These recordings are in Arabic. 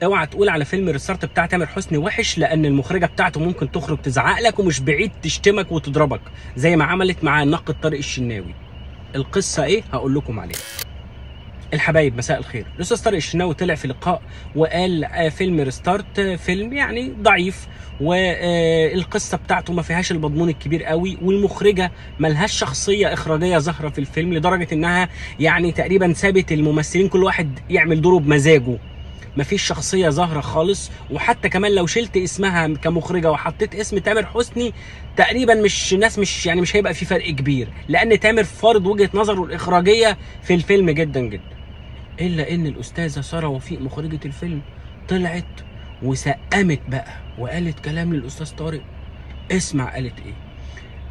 اوعى تقول على فيلم ريستارت بتاع تامر حسني وحش، لان المخرجه بتاعته ممكن تخرج تزعق لك، ومش بعيد تشتمك وتضربك زي ما عملت مع الناقد طارق الشناوي. القصه ايه؟ هقول لكم عليها. الحبايب مساء الخير. الاستاذ طارق الشناوي طلع في لقاء وقال فيلم ريستارت فيلم يعني ضعيف، والقصه بتاعته ما فيهاش المضمون الكبير قوي، والمخرجه ملهاش شخصيه اخراجيه ظاهره في الفيلم، لدرجه انها يعني تقريبا سابت الممثلين كل واحد يعمل دوره بمزاجه. مفيش شخصيه ظاهره خالص، وحتى كمان لو شلت اسمها كمخرجه وحطيت اسم تامر حسني تقريبا مش هيبقى في فرق كبير، لان تامر فارض وجهه نظره الاخراجيه في الفيلم جدا جدا. الا ان الاستاذه ساره وفيق مخرجه الفيلم طلعت وسقمت بقى وقالت كلام للاستاذ طارق. اسمع قالت ايه.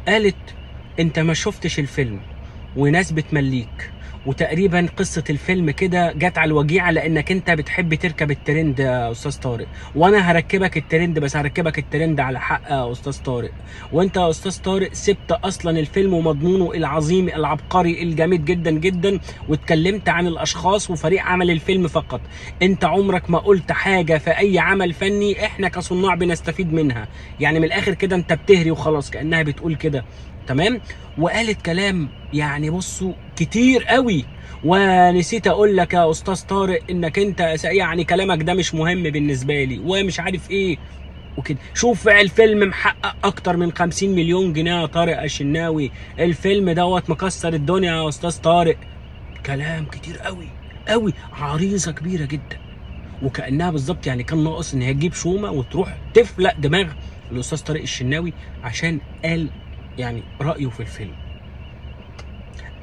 قالت انت ما شفتش الفيلم وناس بتمليك، وتقريبا قصه الفيلم كده جت على الوجيعه لانك انت بتحب تركب الترند يا استاذ طارق، وانا هركبك الترند، بس هركبك الترند على حق يا استاذ طارق. وانت يا استاذ طارق سبت اصلا الفيلم ومضمونه العظيم العبقري الجامد جدا جدا، واتكلمت عن الاشخاص وفريق عمل الفيلم فقط. انت عمرك ما قلت حاجه في اي عمل فني احنا كصناع بنستفيد منها. يعني من الاخر كده انت بتهري وخلاص، كانها بتقول كده. تمام. وقالت كلام يعني بصوا كتير قوي. ونسيت اقول لك يا استاذ طارق انك انت يعني كلامك ده مش مهم بالنسبه لي ومش عارف ايه وكده. شوف الفيلم محقق اكتر من 50 مليون جنيه يا طارق الشناوي، الفيلم دوت مكسر الدنيا يا استاذ طارق. كلام كتير قوي قوي، عريضه كبيره جدا، وكانها بالظبط يعني كان ناقص ان هي تجيب شومه وتروح تفلق دماغ الاستاذ طارق الشناوي عشان قال يعني رايه في الفيلم.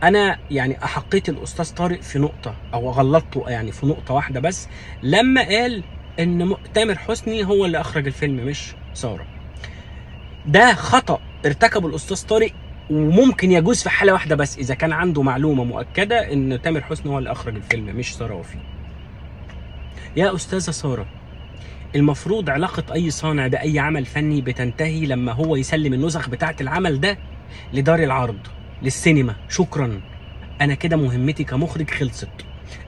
انا يعني احقيت الاستاذ طارق في نقطه، او غلطته يعني في نقطه واحده بس، لما قال ان تامر حسني هو اللي اخرج الفيلم مش ساره. ده خطا ارتكبه الاستاذ طارق، وممكن يجوز في حاله واحده بس، اذا كان عنده معلومه مؤكده ان تامر حسني هو اللي اخرج الفيلم مش ساره وفي. يا استاذه ساره، المفروض علاقه اي صانع باي عمل فني بتنتهي لما هو يسلم النسخ بتاعه العمل ده لدار العرض للسينما. شكرا، انا كده مهمتي كمخرج خلصت.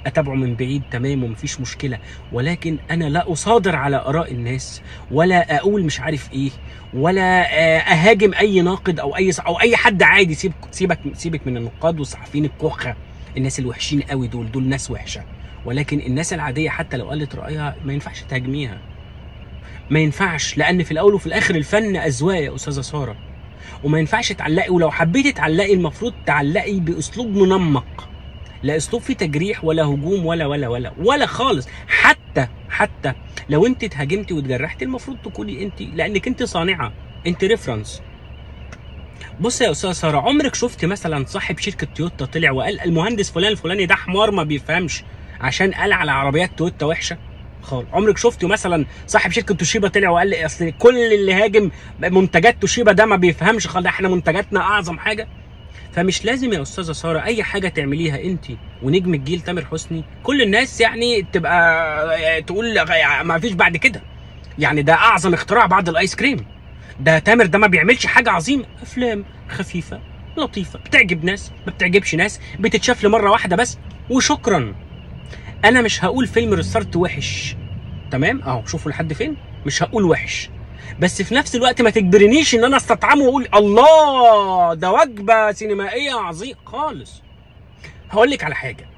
اتابعه من بعيد تمام ومفيش مشكله، ولكن انا لا اصادر على اراء الناس، ولا اقول مش عارف ايه، ولا اهاجم اي ناقد او اي حد عادي. سيبك من النقاد والصحفيين الكخه، الناس الوحشين قوي دول ناس وحشه، ولكن الناس العاديه حتى لو قالت رايها ما ينفعش تهاجميها، ما ينفعش، لان في الاول وفي الاخر الفن اذواق يا استاذه ساره، وما ينفعش تعلقي. ولو حبيتي تعلقي المفروض تعلقي باسلوب منمق، لا اسلوب فيه تجريح ولا هجوم ولا خالص. حتى لو انت اتهاجمتي واتجرحتي المفروض تكوني انت، لانك انت صانعه، انت ريفرنس. بص يا استاذه ساره، عمرك شفت مثلا صاحب شركه تويوتا طلع وقال المهندس فلان الفلاني ده حمار ما بيفهمش عشان قال على عربيات تويوتا وحشه؟ خالص. عمرك شفتوا مثلا صاحب شركه توشيبا طلع وقال لي اصل كل اللي هاجم منتجات توشيبا ده ما بيفهمش خالص، احنا منتجاتنا اعظم حاجه؟ فمش لازم يا استاذه ساره اي حاجه تعمليها انت ونجم الجيل تامر حسني كل الناس يعني تبقى تقول ما فيش بعد كده، يعني ده اعظم اختراع بعد الايس كريم، ده تامر ده ما بيعملش حاجه عظيمه. افلام خفيفه لطيفه بتعجب ناس ما بتعجبش ناس، بتتشاف لمره واحده بس وشكرا. انا مش هقول فيلم ريستارت وحش، تمام اهو شوفوا لحد فين، مش هقول وحش، بس في نفس الوقت ما تجبرنيش ان انا استطعمه واقول الله ده وجبه سينمائيه عظيمه خالص. هقول لك على حاجه،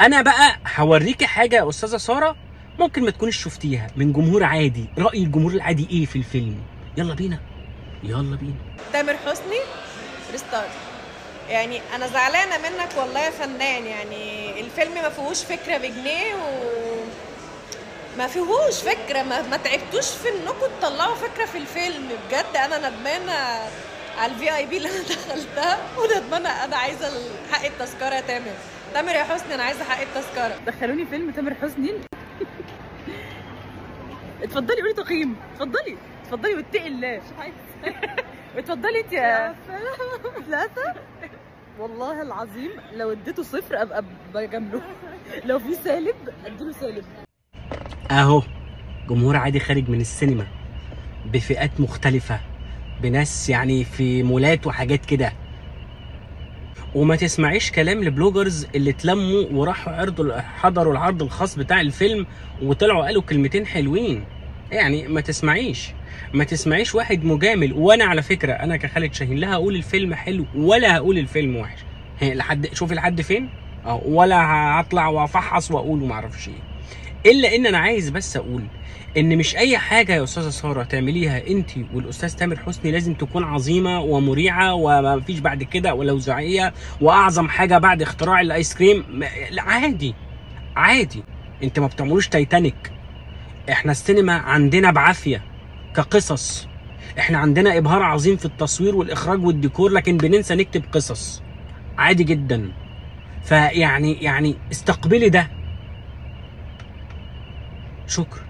انا بقى هوريكي حاجه يا استاذه ساره ممكن ما تكونيش شفتيها من جمهور عادي، راي الجمهور العادي ايه في الفيلم. يلا بينا. تامر حسني ريستارت. يعني انا زعلانه منك والله يا فنان، يعني الفيلم ما فيهوش فكره بجنيه ما فيهوش فكره، ما تعبتوش في انكم تطلعوا فكره في الفيلم. بجد انا ندمانه على الفي اي بي اللي انا دخلتها، وندمانه انا عايزه حق التذكره يا تامر يا حسني، انا عايزه حق التذكره. دخلوني فيلم تامر حسني. اتفضلي قولي تقييم، اتفضلي واتقي الله، مش عايزه. اتفضلي انت يا 3. والله العظيم لو اديته 0 ابقى بجامله، لو في سالب اديله سالب. اهو جمهور عادي خارج من السينما بفئات مختلفه، بناس يعني في مولات وحاجات كده، وما تسمعيش كلام البلوجرز اللي اتلموا وراحوا حضروا العرض الخاص بتاع الفيلم وطلعوا قالوا كلمتين حلوين. يعني ما تسمعيش واحد مجامل. وانا على فكره انا كخالد شاهين لا هقول الفيلم حلو ولا هقول الفيلم وحش، شوفي لحد فين، ولا هطلع وافحص واقول وما اعرفش ايه. الا ان انا عايز بس اقول ان مش اي حاجه يا استاذه ساره تعمليها انت والاستاذ تامر حسني لازم تكون عظيمه ومريعه وما فيش بعد كده ولوزعيه واعظم حاجه بعد اختراع الايس كريم. عادي انت ما بتعملوش تايتانيك. احنا السينما عندنا بعافيه كقصص، احنا عندنا ابهار عظيم في التصوير والاخراج والديكور، لكن بننسى نكتب قصص عادي جدا. فيعني استقبلي ده. شكرا.